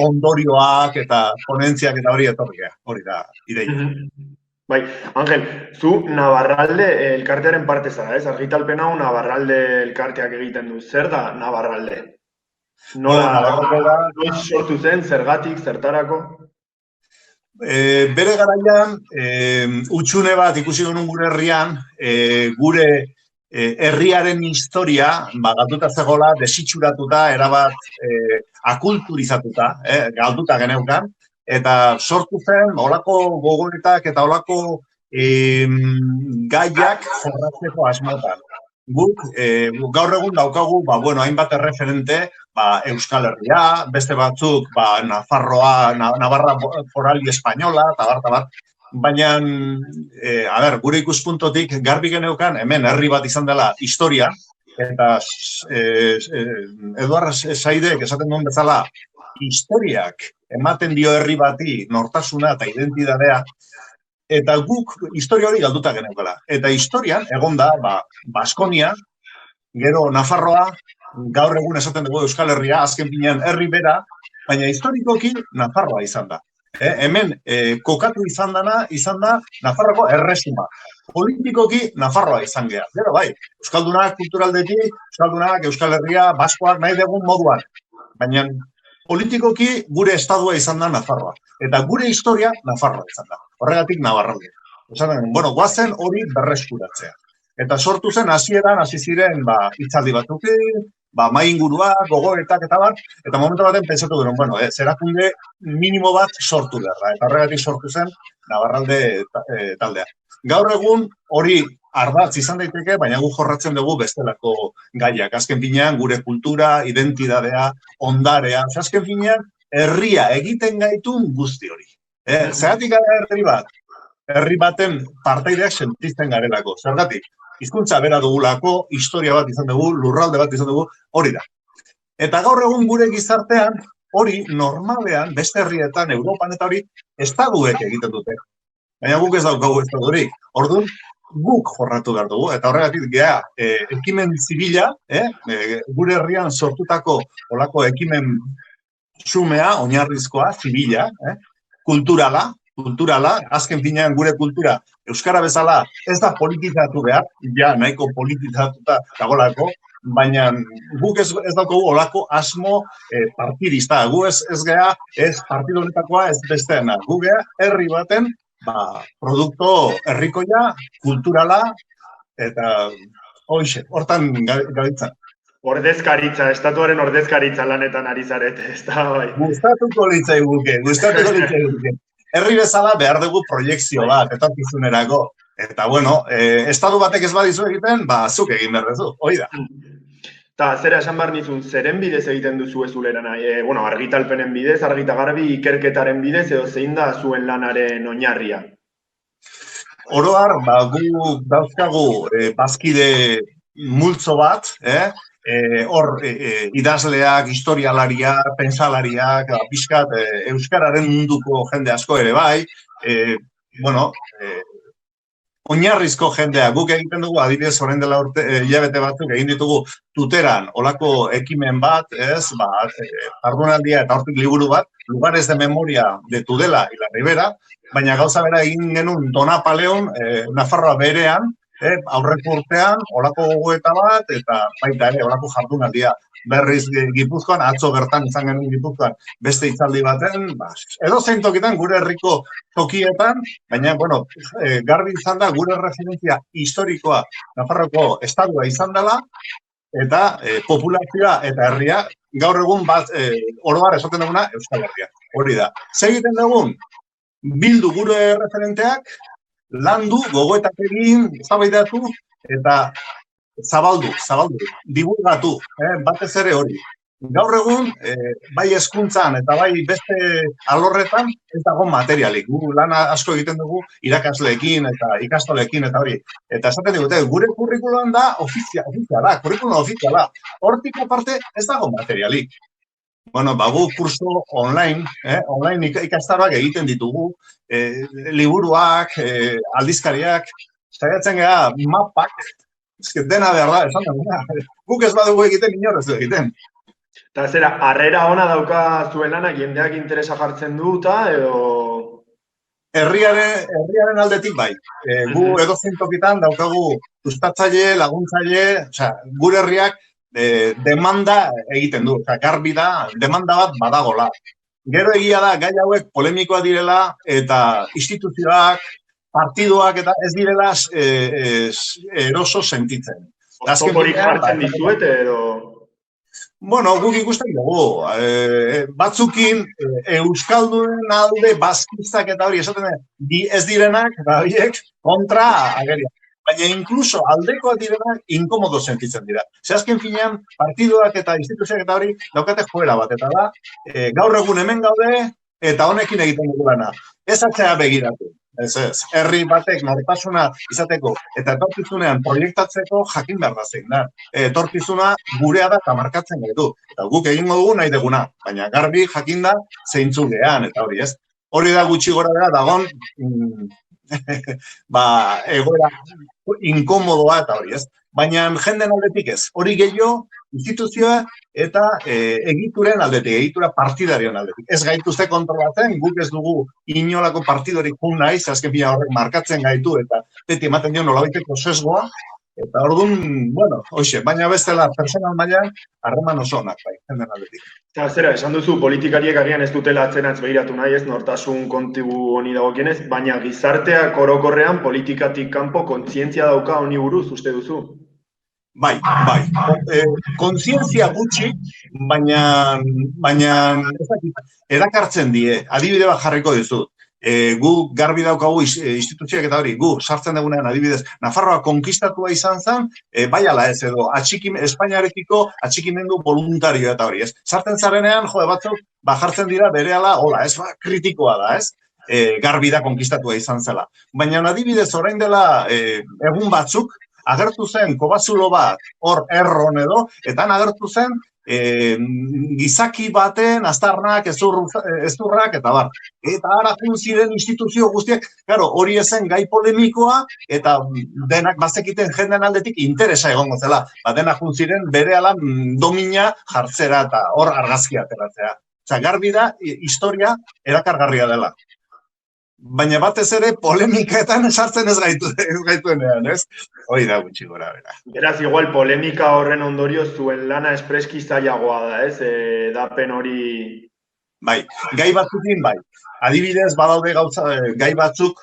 ondorioak eta ponentziak eta hori etorria, hori da ideia. Bai, Angel, zu Navarralde elkartearen parte zara, ez? Argitalpen hau Navarralde elkarteak egiten du. Zer da Navarralde? Nola sortu zen, zergatik, zertarako? Bere garaian, utxune bat ikusi genuen gure herrian, gure herriaren historia, galduta zegoela, desitxuratuta, erabat akulturizatuta, galduta geneukan, eta sortu zen, olako gogoetak eta olako gaiak jorratzeko asmotan. Guk, gaur egun daukagu, hainbat erreferente, Euskal Herria, beste batzuk, Nafarroa, Navarra Forali Espainola, eta bat, baina, gure ikuspuntotik garbi geneukan, hemen herri bat izan dela historia, eta Eduard Saidek esaten duen bezala, historiak ematen dio herri bati nortasuna eta identitatea, eta guk historia hori galduta geneukala. Eta historian, egon da, Baskonia, gero Nafarroa, gaur egun esaten dugu Euskal Herria, azken finean herri bera, baina historikoki Nafarroa izan da. Hemen kokatu izan da Nafarroko erresuma. Politikoki Nafarroa izan geha. Gero bai, Euskaldunak kulturaldetik, Euskaldunak, Euskal Herria, Baskoak nahi dugun moduan. Baina politikoki gure estadua izan da Nafarroa. Eta gure historia Nafarroa izan da. Horregatik Navarralde. Guazen hori berreskuratzea. Eta sortu zen hasieran hasi ziren hitzaldi batzukin, mai inguruak, gogoetak eta bat, eta momentu baten pentsatu genuen, zerakunde minimo bat sortu behar, eta horregatik sortu zen Navarralde taldea. Gaur egun hori ardatz izan daiteke, baina gu jorratzen dugu bestelako gaiak. Azken finean gure kultura, identitatea, ondarea, azken finean herria egiten gaitun guzti hori. Zeratik gara herri bat? Herri baten partaideak sentitzen garelako. Zergatik? Hizkuntza bera dugulako, historia bat izan dugu, lurralde bat izan dugu, hori da. Eta gaur egun gure gizartean, hori normalean, beste herrietan, Europan eta hori, estaduek egiten dute. Baina guk ez daukagu estadurik. Orduan, guk jorratu behar dugu, eta horregatik geha, ekimen zibila, gure herrian sortutako olako ekimen xumea, oinarrizkoa, zibila, kulturala, azken finean gure kultura euskara bezala ez da politizatu behar, nahiko politizatuta dagoelako, baina guk ez daukagu olako asmo partidista. Gu ez geha, ez partido honetakoa, ez besteena. Gu geha, herri baten, produkto herrikoia, kulturala, eta hortan gabiltza. Ordezkaritza, estatuaren ordezkaritza lanetan ari zarete, ez da, bai. Gustatuko litzaiguke. Herri bezala behar dugu proiekzio bat, etorkizunerako. Eta, estatu batek ez badizu egiten, zuk egin behar duzu, hori da. Eta, zera esan behar nizun, zeren bidez egiten duzu ez ulera nahi? Argitalpenen bidez, argitagarbi, ikerketaren bidez, edo zein da zuen lanaren oinarria? Oroar, gu dauzkagu bazkide multzo bat, hor idazleak, historialariak, pensalariak, pixkat euskararen munduko jende asko ere bai, oinarrizko jendea, guk egiten dugu, adibidez orain dela hilabete batzuk egin ditugu tuteran, olako ekimen bat, jardunaldia eta hortik liburu bat, Lugares de Memoria de Tudela y la Ribera, baina gauza bera egin genuen Donapaleon, Nafarroa berean, aurreko urtean, olako gogoeta bat, eta baita ere, olako jardunaldia. Berriz Gipuzkoan, atzo bertan izan genuen Gipuzkoan, beste hitzaldi baten, edo zein tokitan, gure herriko tokietan, baina, garbi izan da, gure referentzia historikoa Nafarroko estadua izan dela, eta populazioa eta herria, gaur egun bat, oroar esaten duguna, Euskal Herria. Hori da. Zer egiten dugun, bildu gure referenteak, landu, gogoetak egin, zabaidatu, eta zabaldu, divulgatu, batez ere hori. Gaur egun, bai hezkuntzan eta bai beste alorretan, ez dago materialik. Gu lan asko egiten dugu irakasleekin eta ikastoleekin eta hori. Eta esaten digute, gure kurrikuloan da ofiziala, kurrikulum ofiziala. Hortik aparte ez dago materialik. Gu kurso online ikastaroak egiten ditugu, liburuak, aldizkariak, saiatzen gara mapak, Dena behar da, esan duguna. Guk ez badugu egiten, inor ez du egiten. Eta zera, harrera ona dauka zuen lanak, jendeak interesa jartzen duta, edo... Herriaren aldetik bai. Gu edozein tokitan daukagu sustatzaile, laguntzaile, gure herriak demanda egiten du. Garbi da, demanda bat badagola. Gero egia da, gai hauek polemikoa direla eta instituzioak, partiduak eta ez direla eroso sentitzen. Oztoporik jartzen dizuet, edo... Bueno, guk ikusten dugu, batzukin Euskaldunen alde bazkizak eta hori esaten ez direnak, horiek kontra ageria. Baina inkluso aldekoak direnak inkomodo sentitzen dira. Azken finean, partiduak eta instituzioak eta hori daukate joera bat, eta da, gaur egun hemen gaude eta honekin egiten dugu lana. Ez atzea begiratu. Ez, herri batek nortasuna izateko eta etorkizunean proiektatzeko jakin behar da zein da. Etorkizuna gurea da eta markatzen gaitu. Eta guk egingo dugu nahi deguna, baina garbi jakin da zeintzuk gehan, eta hori ez. Hori da gutxi gora dela dagoen egoera inkomodoa eta hori ez. Baina jenden aldetik ez. Hori gehiago instituzioa eta egituren aldetik, egitura partidarioen aldetik. Ez gaituzte kontrolatzen, guk ez dugu inolako partidorik jun nahi, azken fina horrek markatzen gaitu eta beti ematen dio nolabaiteko sesgoa, eta orduan, bueno, hoxe, baina bestela personal mailan harreman oso onak bai, jenden aldetik. Eta zera, esan duzu politikariek agian ez dutela atzenatz behiratu nahi ez, nortasun kontibu honi dagokienez, baina gizarteak orokorrean politikatik kanpo kontzientzia dauka honi buruz, uste duzu? Bai. Kontzientzia gutxi, baina erakartzen die. Adibide bat jarriko dizut. Gu garbi daukagu instituzioak eta hori, gu sartzen dugunean adibidez, Nafarroa konkistatua izan zen, bai ala ez edo, Espainiarekiko atxikimendu voluntarioa eta hori, ez? Sartzen zarenean, batzuk, jartzen dira berehala, hola, ez, kritikoa da, ez? Garbi da konkistatua izan zela. Baina adibidez, orain dela egun batzuk, agertu zen kobazulo bat, hor erron edo, eta agertu zen gizaki baten aztarnak, ezurrak, eta bar. Eta ara ziren instituzio guztiak, hori ezen gai polemikoa, eta denak bazekiten jenden aldetik interesa egongo zela. Denak ziren bere alan domina jartzera eta hor argazkia ateratzea. Garbi da, historia erakargarria dela. Baina batez ere polemikaetan sartzen ez gaituenean, ez? Hori da gutxi gora bera. Beraz, igual polemika horren ondorio zuen lana espreski zailagoa da, ez? Dapen hori... Bai, gai batzukin bai. Adibidez, badaude gai batzuk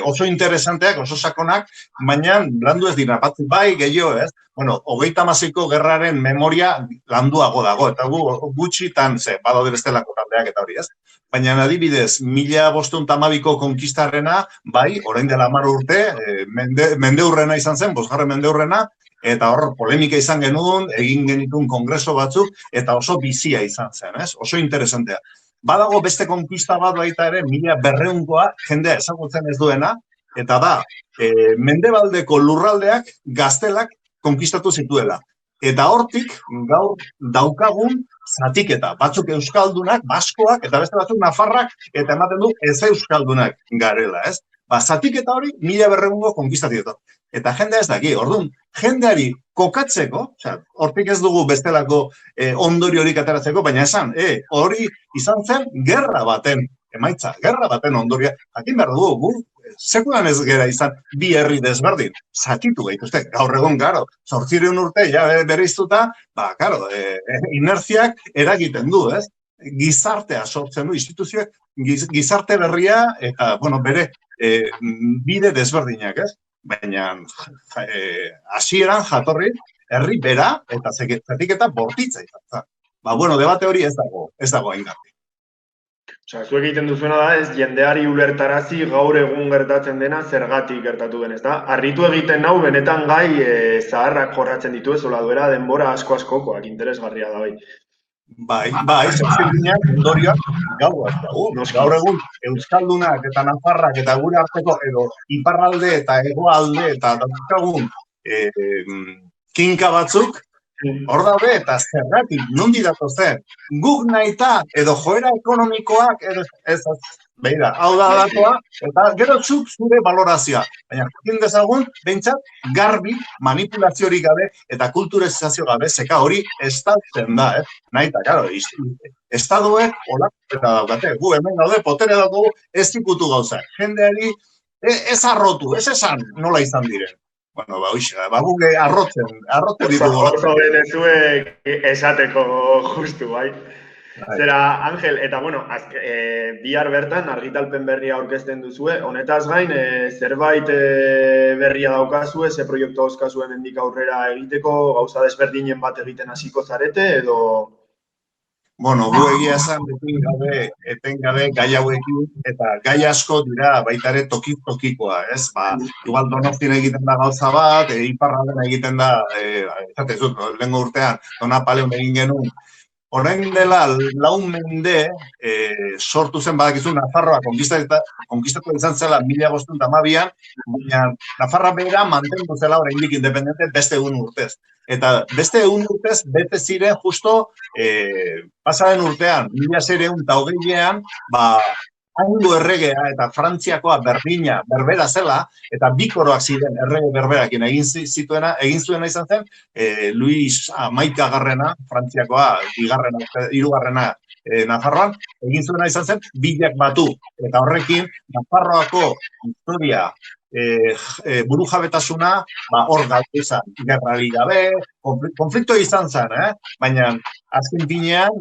oso interesanteak, oso sakonak, baina landu ez dira, batzuk bai, gehiago, ez? Bueno, 36ko gerraren memoria landuago dago, eta gutxitan, badaude bestelako taldeak eta hori, ez? Baina adibidez, 1512ko konkistarrena, bai, orain dela 10 urte, mendeurrena izan zen, 5. mendeurrena, eta hor polemika izan genuen, egin genituen kongreso batzuk, eta oso bizia izan zen, ez? Oso interesantea. Badago beste konkista bat baita ere, 1200koa, jendea ezagutzen ez duena, eta da, mendebaldeko lurraldeak gaztelak konkistatu zituela. Eta hortik, gaur daukagun zatiketa. Batzuk euskaldunak, baskoak, eta beste batzuk nafarrak, eta ematen du ez euskaldunak garela, ez? Zatiketa hori, 1200ko konkistatu. Eta jendea ez daki, orduan, jendeari kokatzeko, hortik ez dugu bestelako ondori horik ateratzeko, baina esan, hori izan zen gerra baten emaitza, gerra baten ondoria. Jakin behar dugu, sekulan ez gera izan bi herri desberdin, zatitu gaituzte, gaur egon, garo, 800 urte, ja bereiztuta, inerziak eragiten du, ez? Gizartea sortzen du, instituzioak, gizarte berria, eta, bere bide desberdinak, ez? Baina, hasieran jatorri, herri bera, eta zatiketa bortitza izan. Debate hori ez dago hain garbi. Zuek egiten duzuena da ez, jendeari ulertarazi gaur egun gertatzen dena zergatik gertatu den, ez da? Harritu egiten nau, benetan gai zaharrak jorratzen ditu ez, hola duera denbora asko-askokoak, interesgarria da bai. Bai, zertzinak ondorioak gaur egun euskaldunak eta nafarrak eta gure arteko edo iparralde eta hegoalde eta daukagun kinka batzuk, hor daude eta zergatik, nondi datozen, guk nahita edo joera ekonomikoak, Beira, hau da datua, eta gero zuk zure valorazioa. Baina, jakin dezagun, behintzat, garbi, manipulaziorik gabe eta kulturalizazio gabe, zeka hori estaltzen da, Nahi eta, karo, estadoek olako eta daukate. Gu hemen daude, potere daukagu, ez ikutu gauza. Jendeari, ez arrotu, ez esan nola izan diren. Bueno, hoxe, guk arrotzen ditugu. Oso genezuek esateko justu, bai. Zera, Angel, eta bueno, bihar bertan argitalpen berria aurkezten duzue, honetaz gain, zerbait berria daukazue, ze proiektu dauzkazue hemendik aurrera egiteko, gauza desberdinen bat egiten hasiko zarete, edo... Bueno, gu egia esan etengabe gai hauekin, eta gai asko dira baita ere tokikoa, ez? Igual Donostian egiten da gauza bat, Iparralden egiten da, ez dut, lehengo urtean, Donapaleon egin genuen. Orain dela, 4 mende sortu zen badakizu Nafarroa konkistatu izan zela 1512an, baina Nafarra bera mantendu zela oraindik independente beste 1 urtez. Eta beste 1 urtez bete ziren justo pasaren urtean, 1620an, hango erregea eta Frantziakoa berdina, berbera zela, eta bi koroak ziren errege berberakin egin zuena izan zen, Luis Amaikagarrena, Frantziakoa, 3. Nafarroan, egin zuena izan zen, bilak batu. Eta horrekin, Nafarroako historia, burujabetasuna, hor galdu izan, gerrari gabe, konflikto izan zen, baina azken finean,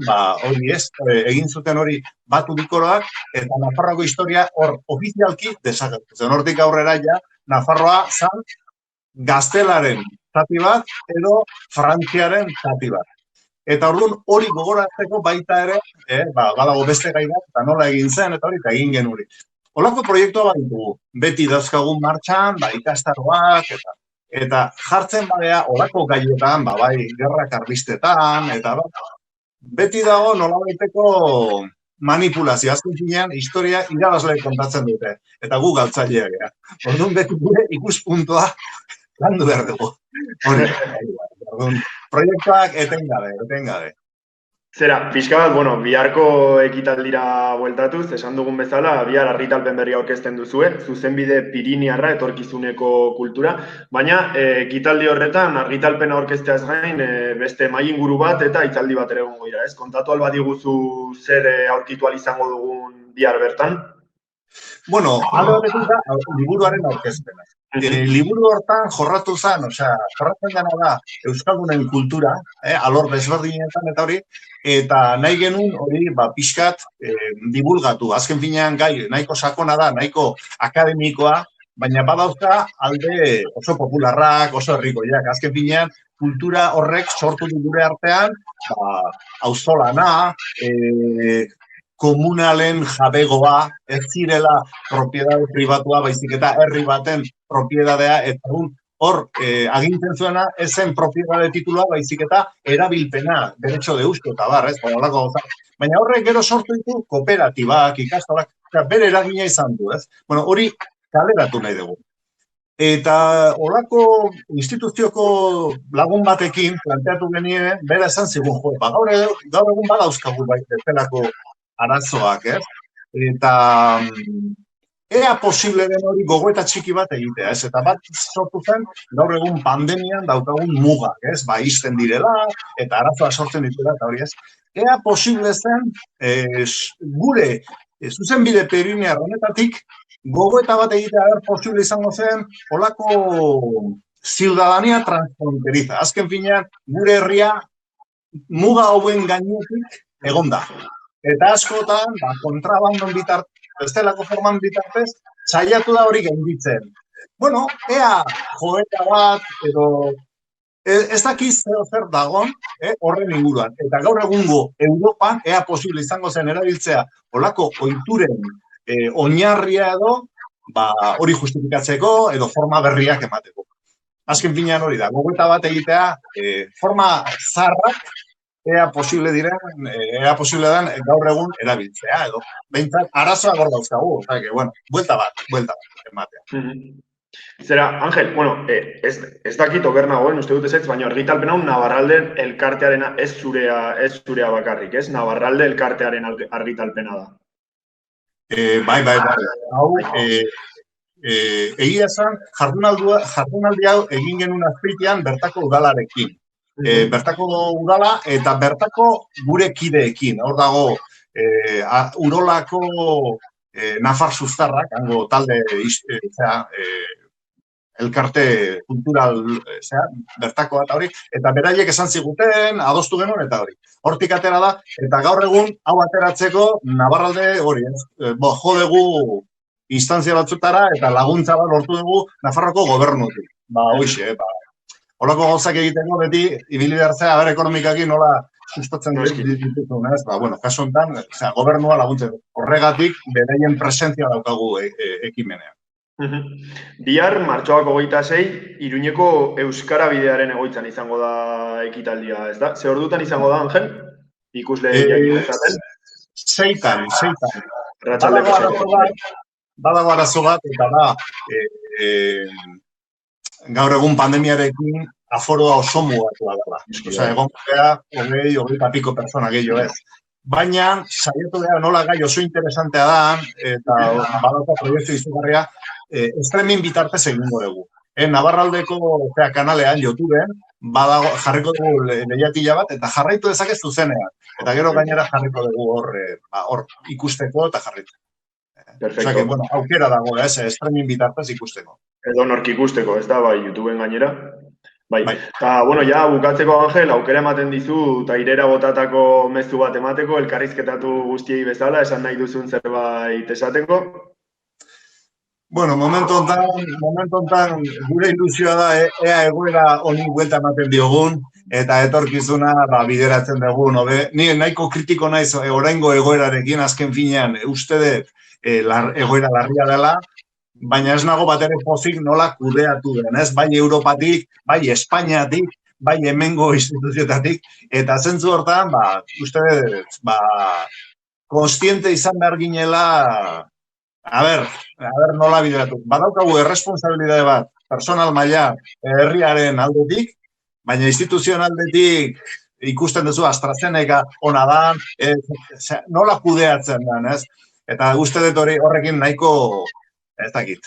hori ez, egin zuten hori batu bikoroak, eta Nafarroako historia hor ofizialki desagertu zen. Hortik aurrera ja, Nafarroa zan gaztelaren zati bat edo Frantziaren zati bat. Eta orduan hori gogoratzeko baita ere, badago beste gai bat, eta nola egin zen, eta hori, eta egin genuri. Olako proiektua baditugu, beti dauzkagun martxan, ikastaroak, eta jartzen badea olako gaietan, bai, gerra karlistetan, eta beti dago nolabaiteko manipulazio. Azken finean, historia irabazle kontatzen dute, eta gu galtzaileak gara. Orduan beti gure ikuspuntua landu behar dugu. Proiektuak etengabe. Zera, pixka bat, biharko ekitaldira bueltatuz, esan dugun bezala, bihar argitalpen berria aurkezten duzue, zuzenbide Piriniarra etorkizuneko kultura, baina ekitaldi horretan argitalpena aurkezteaz gain beste mahainguru bat eta hitzaldi bat ere egongo dira, ez? Kontatu alba diguzu zer aurkitu ahal izango dugun bihar bertan? Bueno, alde batetik da, liburuaren aurkezpena. Liburu hortan jorratu zen, jorratzen dena da Euskaldunen kultura, alor desberdinetan eta hori, eta nahi genuen hori pixkat divulgatu. Azken finean gai nahiko sakona da, nahiko akademikoa, baina badauzka alde oso popularrak, oso herrikoiak. Azken finean kultura horrek sortu du gure artean, auzolana, komunalen jabegoa, ez zirela propiedade pribatua, baizik eta herri baten propiedadea, eta hor agintzen zuena, ez zen propiedade titulua, baizik eta erabilpena, derecho de uso eta bar, ez, horrelako gauza. Baina horrek gero sortu ditu kooperatibak, ikastolak, bere eragina izan du, ez? Bueno, hori kaleratu nahi dugu. Eta horako instituzioko lagun batekin planteatu genien, bera esan zigun, gaur egun badauzkagu bezalako arazoak, ez? Eta ea posible den hori gogoeta txiki bat egitea, ez? Eta bat sortu zen, gaur egun pandemian daukagun mugak, ez? Ixten direla, eta arazoa sortzen dituela, eta hori ez. Ea posible zen, gure zuzenbide Piriniar honetatik, gogoeta bat egitea posible izango zen, holako ciudadanía transfronteriza. Azken finean, gure herria muga hauen gainetik egonda. Eta askotan, kontrabandon bitartez, bestelako forman bitartez, saiatu da hori gainditzen. Bueno, ea joera bat, edo ez dakiz zer dagon, horren inguruan. Eta gaur egungo Europan, ea posible izango zen erabiltzea, olako ohituren oinarria edo, hori justifikatzeko, edo forma berriak emateko. Azken finean hori da, gogoeta bat egitea, forma zarrak, ea posible den gaur egun erabiltzea, edo. Behintzat, arazoa gor dauzkagu, buelta bat ematea. Zera, Angel, ez dakit oker nagoen, uste dut ezetz, baina argitalpen hau Navarralde elkartearena ez zurea bakarrik, ez? Navarralde elkartearen argitalpena da. Bai. Hau, egia esan, jardunaldi hau egin genuen azpeitean bertako udalarekin. Bertako udala eta bertako gure kideekin. Hor dago, Urolako Nafar Sustarrak, hango talde elkarte kultural bertakoa eta hori, eta beraiek esan ziguten, adostu genuen eta hori. Hortik atera da, eta gaur egun hau ateratzeko Navarralde hori, jo dugu instantzia batzutara eta laguntza bat lortu dugu Nafarroko gobernutik. Hoxe, holako gauzak egiteko beti, ibili hartzea, ekonomikaki nola sustatzen dituzun, ez? Kasu honetan, gobernua laguntzen. Horregatik, beraien presentzia daukagu ekimenean. Bihar, martxoak 26, Iruñeko Euskara Bidearen egoitzan izango da ekitaldia, ez da? Ze ordutan izango da, Angel? Ikusle jakin 6-an. Arratsaldeko 6. Badago arazo bat, eta da, gaur egun pandemiarekin aforoa oso mugatua dela. Egon gara, 20 piko pertsona gehiago ez. Baina, saiatu gara nola gai oso interesantea da, eta badauka proiektu izugarria, streaming bitartez egingo dugu. Navarraldeko kanalean, YouTubeen, jarriko dugu lehiatila bat, eta jarraitu dezake zuzenean. Eta gero gainera jarriko dugu hor ikusteko eta jarraitu. Perfecto. Aukera dago, streaming bitartez ikusteko. Edo nork ikusteko, ez da, YouTubeen gainera? Bai. Eta, ja, bukatzeko, Angel, aukera ematen dizu, eta irera botatako mezu bat emateko, elkarrizketatu guztiei bezala, esan nahi duzun zerbait esateko? Momentu hontan gure ilusioa da, ea egoera honi buelta ematen diogun, eta etorkizuna bideratzen dugun. Ni nahiko kritiko naiz oraingo egoerarekin, azken finean, uste dut egoera larria dela, baina ez nago bat ere pozik nola kudeatu den, ez? Bai Europatik, bai Espainiatik, bai hemengo instituzioetatik, eta zentzu hortan, uste dut, konstiente izan behar ginela, a ber, nola bideratu. Badaukagu erresponsabilitate bat, personal maila herriaren aldetik, baina instituzioen aldetik ikusten duzu AstraZeneca ona da, nola kudeatzen den, ez? Eta uste dut horrekin nahiko, ez dakit,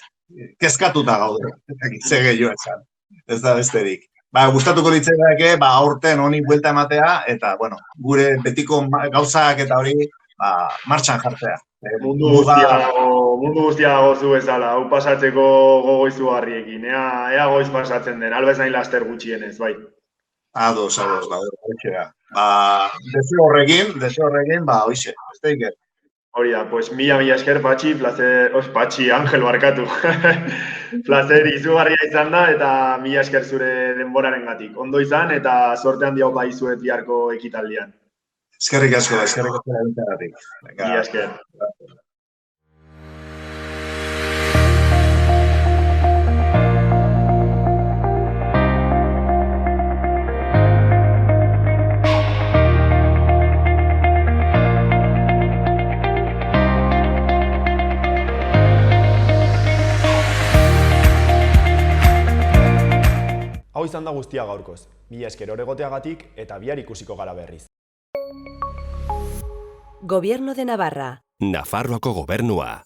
kezkatuta gaude, ez dakit, ze gehiago esan, ez da besterik. Gustatuko litzaidake, aurten honi buelta ematea, eta, gure betiko gauzak eta hori, martxan jartzea. Mundu guztia gozu bezala, hau pasatzeko gogoizu harriekin, ea goiz pasatzen den, albez nahi laster gutxienez, bai. Ados, hoxe da. Deseo horrekin, hoxe, ez da iker. Hori da, pues mila esker, Patxi, Patxi, Angel barkatu. Plazer izugarria izan da, eta mila esker zure denboraren gatik. Ondo izan, eta sorte handia opa izuet biharko ekitaldian. Eskerrik asko egiteagatik. Mila esker. Hau izan da guztia gaurkoz. Mila esker oregoteagatik eta bihar ikusiko gara berriz. Gobierno de Navarra. Nafarroako gobernua.